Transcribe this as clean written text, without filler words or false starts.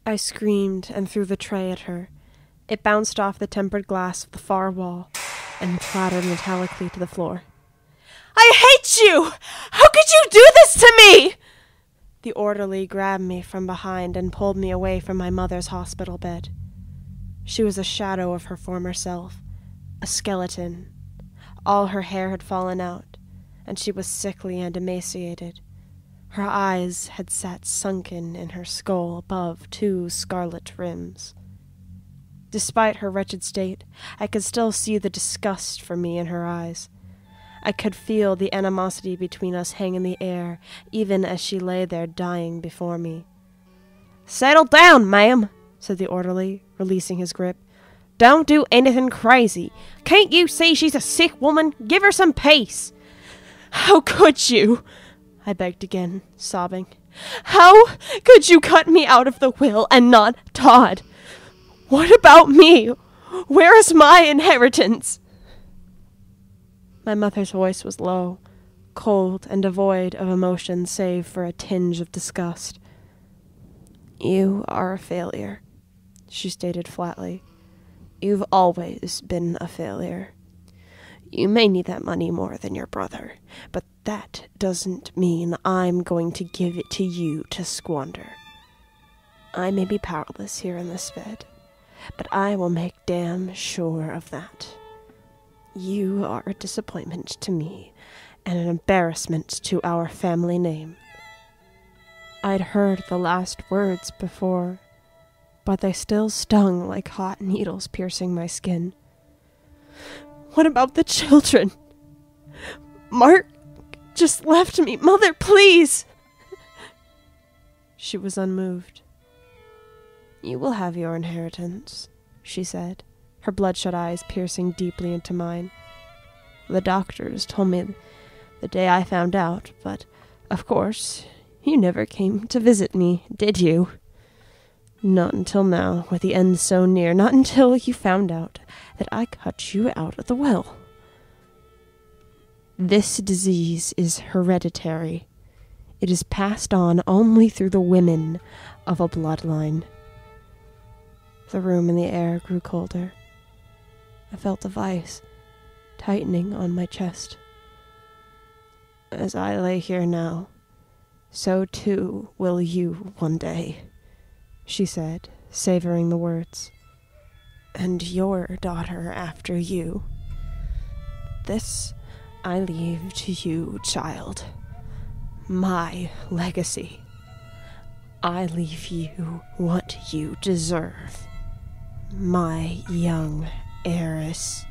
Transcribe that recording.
I screamed and threw the tray at her. It bounced off the tempered glass of the far wall and clattered metallically to the floor. "I hate you! How could you do this to me?" The orderly grabbed me from behind and pulled me away from my mother's hospital bed. She was a shadow of her former self, a skeleton. All her hair had fallen out, and she was sickly and emaciated. Her eyes had sat sunken in her skull above two scarlet rims. Despite her wretched state, I could still see the disgust for me in her eyes. I could feel the animosity between us hang in the air, even as she lay there dying before me. "Settle down, ma'am," said the orderly, releasing his grip. "Don't do anything crazy. Can't you see she's a sick woman? Give her some peace." "How could you?" I begged again, sobbing. "How could you cut me out of the will and not Todd? What about me? Where is my inheritance?" My mother's voice was low, cold, and devoid of emotion save for a tinge of disgust. "You are a failure," she stated flatly. "You've always been a failure. You may need that money more than your brother, but that doesn't mean I'm going to give it to you to squander. I may be powerless here in this bed, but I will make damn sure of that. You are a disappointment to me and an embarrassment to our family name." I'd heard the last words before, but they still stung like hot needles piercing my skin. "What about the children? Mark just left me. Mother, please!" She was unmoved. "You will have your inheritance," she said, her bloodshot eyes piercing deeply into mine. "The doctors told me the day I found out, but, of course, you never came to visit me, did you? Not until now, with the end so near, not until you found out that I cut you out of the will. This disease is hereditary. It is passed on only through the women of a bloodline." The room and the air grew colder. I felt a vice tightening on my chest. "As I lay here now, so too will you one day," she said, savoring the words. "And your daughter after you. This I leave to you, child. My legacy. I leave you what you deserve. My young heiress."